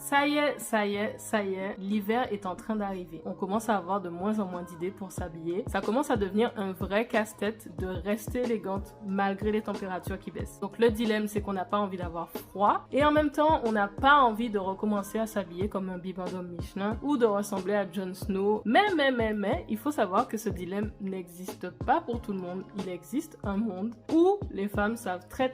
Ça y est, l'hiver est en train d'arriver. On commence à avoir de moins en moins d'idées pour s'habiller. Ça commence à devenir un vrai casse-tête de rester élégante malgré les températures qui baissent. Donc le dilemme, c'est qu'on n'a pas envie d'avoir froid et en même temps, on n'a pas envie de recommencer à s'habiller comme un bibendum Michelin ou de ressembler à Jon Snow. Mais, il faut savoir que ce dilemme n'existe pas pour tout le monde. Il existe un monde où les femmes savent très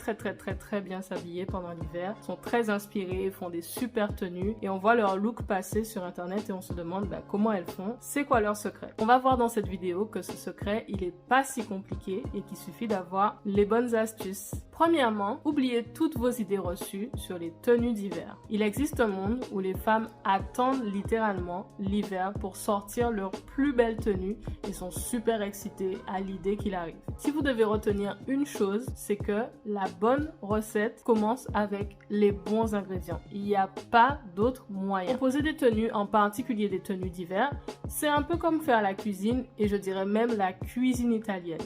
bien s'habiller pendant l'hiver, sont très inspirées, font des super tenues et on voit leur look passer sur internet et on se demande comment elles font, c'est quoi leur secret. On va voir dans cette vidéo que ce secret, il est pas si compliqué et qu'il suffit d'avoir les bonnes astuces. Premièrement, oubliez toutes vos idées reçues sur les tenues d'hiver. Il existe un monde où les femmes attendent littéralement l'hiver pour sortir leur plus belle tenue et sont super excitées à l'idée qu'il arrive. Si vous devez retenir une chose, c'est que la bonne recette commence avec les bons ingrédients. Il n'y a pas d'autre moyen. Composer des tenues, en particulier des tenues d'hiver, c'est un peu comme faire la cuisine et je dirais même la cuisine italienne.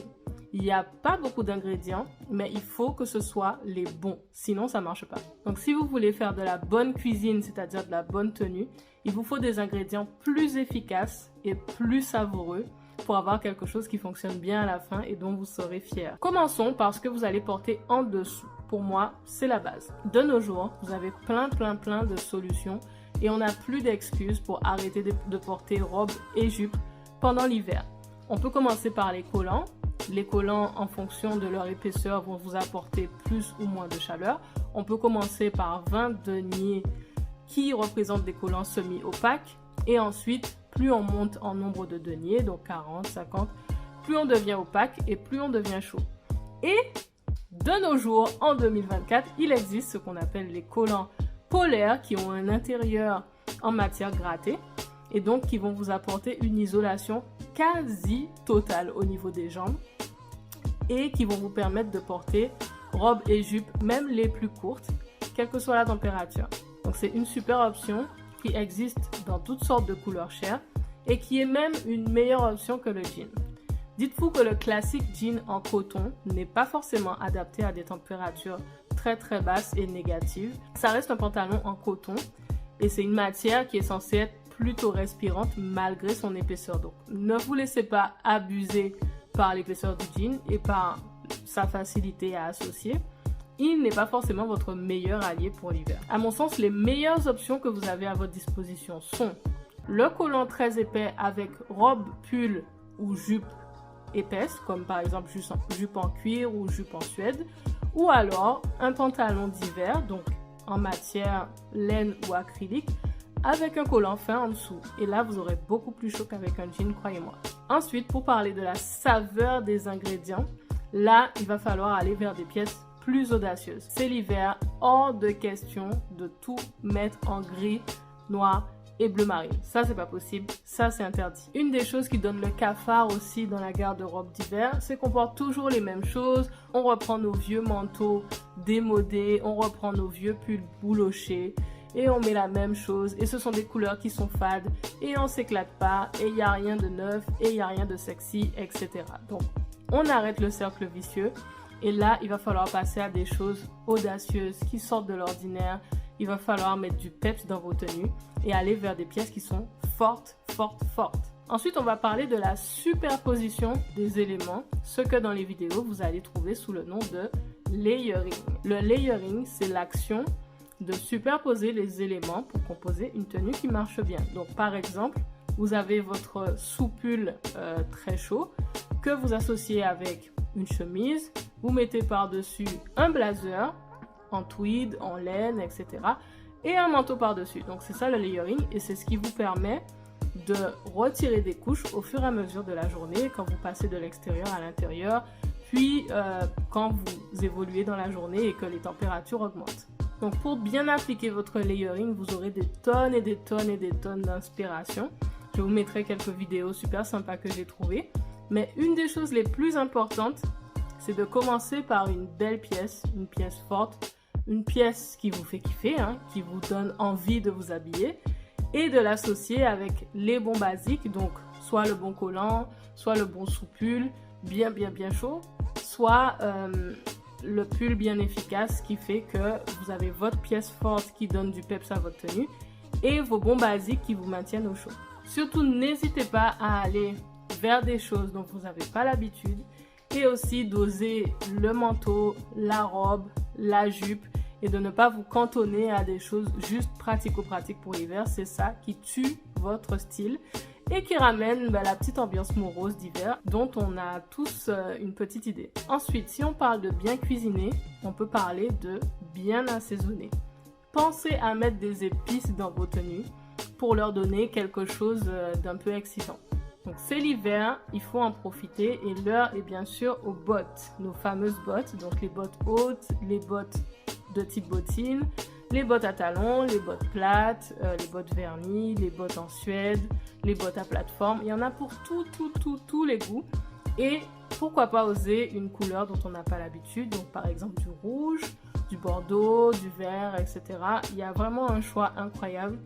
Il n'y a pas beaucoup d'ingrédients, mais il faut que ce soit les bons, sinon ça ne marche pas. Donc si vous voulez faire de la bonne cuisine, c'est-à-dire de la bonne tenue, il vous faut des ingrédients plus efficaces et plus savoureux pour avoir quelque chose qui fonctionne bien à la fin et dont vous serez fiers. Commençons par ce que vous allez porter en dessous. Pour moi, c'est la base. De nos jours, vous avez plein de solutions et on n'a plus d'excuses pour arrêter de porter robes et jupes pendant l'hiver. On peut commencer par les collants. Les collants, en fonction de leur épaisseur, vont vous apporter plus ou moins de chaleur. On peut commencer par 20 deniers qui représentent des collants semi-opaques. Et ensuite, plus on monte en nombre de deniers, donc 40, 50, plus on devient opaque et plus on devient chaud. Et de nos jours, en 2024, il existe ce qu'on appelle les collants polaires qui ont un intérieur en matière grattée et donc qui vont vous apporter une isolation quasi totale au niveau des jambes et qui vont vous permettre de porter robes et jupes, même les plus courtes, quelle que soit la température. Donc c'est une super option qui existe dans toutes sortes de couleurs chères et qui est même une meilleure option que le jean. Dites-vous que le classique jean en coton n'est pas forcément adapté à des températures très basses et négatives. Ça reste un pantalon en coton et c'est une matière qui est censée être plutôt respirante malgré son épaisseur. Donc ne vous laissez pas abuser par l'épaisseur du jean et par sa facilité à associer. Il n'est pas forcément votre meilleur allié pour l'hiver. À mon sens, les meilleures options que vous avez à votre disposition sont le collant très épais avec robe, pull ou jupe épaisse, comme par exemple jupe en cuir ou jupe en suède, ou alors un pantalon d'hiver, donc en matière laine ou acrylique, avec un collant fin en dessous. Et là, vous aurez beaucoup plus chaud qu'avec un jean, croyez-moi. Ensuite, pour parler de la saveur des ingrédients, là, il va falloir aller vers des pièces plus audacieuses. C'est l'hiver, hors de question de tout mettre en gris, noir et bleu marine. Ça, c'est pas possible. Ça, c'est interdit. Une des choses qui donne le cafard aussi dans la garde-robe d'hiver, c'est qu'on porte toujours les mêmes choses. On reprend nos vieux manteaux démodés, on reprend nos vieux pulls boulochés et on met la même chose. Et ce sont des couleurs qui sont fades et on s'éclate pas et il n'y a rien de neuf et il n'y a rien de sexy, etc. Donc, on arrête le cercle vicieux. Et là, il va falloir passer à des choses audacieuses qui sortent de l'ordinaire. Il va falloir mettre du peps dans vos tenues et aller vers des pièces qui sont fortes. Ensuite, on va parler de la superposition des éléments, ce que dans les vidéos, vous allez trouver sous le nom de layering. Le layering, c'est l'action de superposer les éléments pour composer une tenue qui marche bien. Donc, par exemple, vous avez votre sous-pull très chaud que vous associez avec une chemise, vous mettez par-dessus un blazer en tweed, en laine, etc. et un manteau par-dessus. Donc c'est ça le layering et c'est ce qui vous permet de retirer des couches au fur et à mesure de la journée quand vous passez de l'extérieur à l'intérieur, puis quand vous évoluez dans la journée et que les températures augmentent. Donc pour bien appliquer votre layering, vous aurez des tonnes et des tonnes d'inspiration. Je vous mettrai quelques vidéos super sympas que j'ai trouvées. Mais une des choses les plus importantes, c'est de commencer par une belle pièce, une pièce forte, une pièce qui vous fait kiffer, qui vous donne envie de vous habiller et de l'associer avec les bons basiques, donc soit le bon collant, soit le bon sous-pull, bien chaud, soit le pull bien efficace qui fait que vous avez votre pièce forte qui donne du peps à votre tenue et vos bons basiques qui vous maintiennent au chaud. Surtout, n'hésitez pas à aller vers des choses dont vous n'avez pas l'habitude et aussi d'oser le manteau, la robe, la jupe et de ne pas vous cantonner à des choses juste pratico-pratiques pour l'hiver. C'est ça qui tue votre style et qui ramène la petite ambiance morose d'hiver dont on a tous une petite idée. Ensuite, si on parle de bien cuisiner, on peut parler de bien assaisonner. Pensez à mettre des épices dans vos tenues pour leur donner quelque chose d'un peu excitant. Donc c'est l'hiver, il faut en profiter et l'heure est bien sûr aux bottes, nos fameuses bottes, donc les bottes hautes, les bottes de type bottine, les bottes à talons, les bottes plates, les bottes vernies, les bottes en suède, les bottes à plateforme. Il y en a pour tous les goûts. Et pourquoi pas oser une couleur dont on n'a pas l'habitude. Donc par exemple du rouge, du bordeaux, du vert, etc. Il y a vraiment un choix incroyable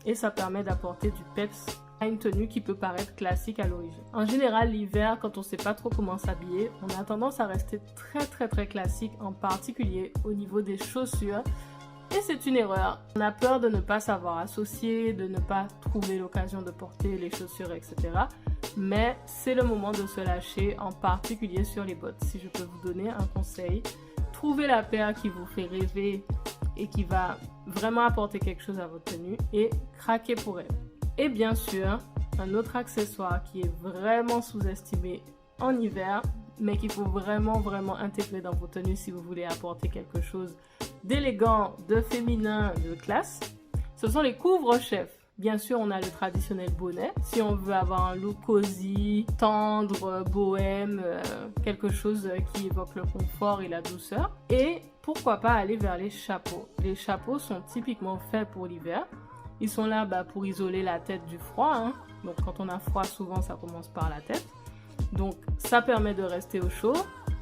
et ça permet d'apporter du peps à une tenue qui peut paraître classique à l'origine. En général, l'hiver, quand on ne sait pas trop comment s'habiller, on a tendance à rester très classique, en particulier au niveau des chaussures. Et c'est une erreur. On a peur de ne pas savoir associer, de ne pas trouver l'occasion de porter les chaussures, etc. Mais c'est le moment de se lâcher, en particulier sur les bottes. Si je peux vous donner un conseil, trouvez la paire qui vous fait rêver et qui va vraiment apporter quelque chose à votre tenue et craquez pour elle. Et bien sûr, un autre accessoire qui est vraiment sous-estimé en hiver, mais qu'il faut vraiment intégrer dans vos tenues si vous voulez apporter quelque chose d'élégant, de féminin, de classe, ce sont les couvre-chefs. Bien sûr, on a le traditionnel bonnet, si on veut avoir un look cosy, tendre, bohème, quelque chose qui évoque le confort et la douceur. Et pourquoi pas aller vers les chapeaux. Les chapeaux sont typiquement faits pour l'hiver. Ils sont là pour isoler la tête du froid. Donc quand on a froid, souvent ça commence par la tête. Donc ça permet de rester au chaud.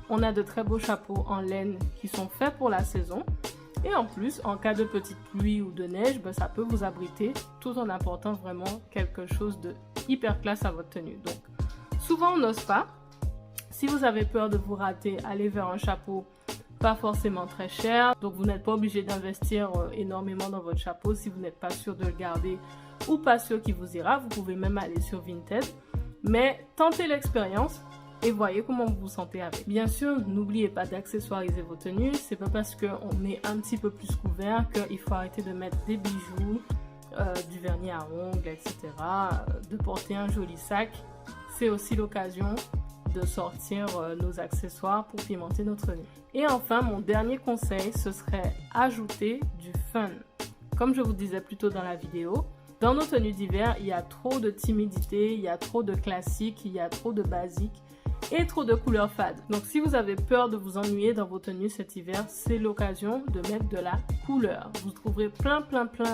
On a de très beaux chapeaux en laine qui sont faits pour la saison. Et en plus, en cas de petite pluie ou de neige, ça peut vous abriter tout en apportant vraiment quelque chose de hyper classe à votre tenue. Donc souvent on n'ose pas. Si vous avez peur de vous rater, allez vers un chapeau pas forcément très cher, donc vous n'êtes pas obligé d'investir énormément dans votre chapeau si vous n'êtes pas sûr de le garder ou pas sûr qu'il vous ira. Vous pouvez même aller sur Vinted, mais tentez l'expérience et voyez comment vous vous sentez avec. Bien sûr, n'oubliez pas d'accessoiriser vos tenues. C'est pas parce qu'on est un petit peu plus couvert qu'il faut arrêter de mettre des bijoux, du vernis à ongles, etc., de porter un joli sac. C'est aussi l'occasion de sortir nos accessoires pour pimenter notre tenue. Et enfin, mon dernier conseil, ce serait ajouter du fun. Comme je vous disais plus tôt dans la vidéo, dans nos tenues d'hiver, il y a trop de timidité, il y a trop de classiques, il y a trop de basiques et trop de couleurs fades. Donc si vous avez peur de vous ennuyer dans vos tenues cet hiver, c'est l'occasion de mettre de la couleur. Vous trouverez plein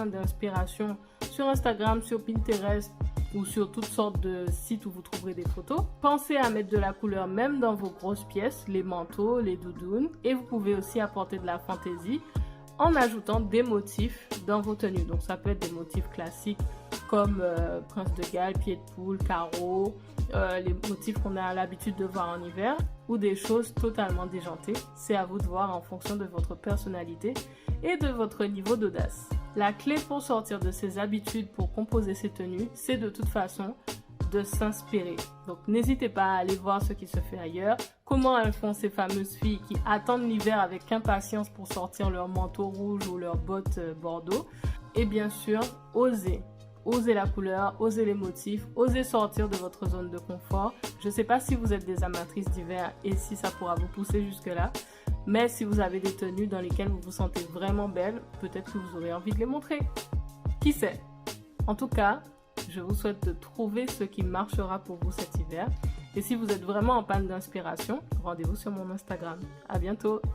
d'inspirations sur Instagram, sur Pinterest ou sur toutes sortes de sites où vous trouverez des photos. Pensez à mettre de la couleur même dans vos grosses pièces, les manteaux, les doudounes, et vous pouvez aussi apporter de la fantaisie en ajoutant des motifs dans vos tenues. Donc ça peut être des motifs classiques comme Prince de Galles, pied de poule, carreaux, les motifs qu'on a l'habitude de voir en hiver, ou des choses totalement déjantées. C'est à vous de voir en fonction de votre personnalité et de votre niveau d'audace. La clé pour sortir de ces habitudes pour composer ces tenues, c'est de toute façon de s'inspirer. Donc n'hésitez pas à aller voir ce qui se fait ailleurs, comment elles font ces fameuses filles qui attendent l'hiver avec impatience pour sortir leur manteau rouge ou leurs bottes bordeaux. Et bien sûr, osez la couleur, osez les motifs, osez sortir de votre zone de confort. Je ne sais pas si vous êtes des amatrices d'hiver et si ça pourra vous pousser jusque-là, mais si vous avez des tenues dans lesquelles vous vous sentez vraiment belle, peut-être que vous aurez envie de les montrer. Qui sait? En tout cas, je vous souhaite de trouver ce qui marchera pour vous cet hiver. Et si vous êtes vraiment en panne d'inspiration, rendez-vous sur mon Instagram. À bientôt!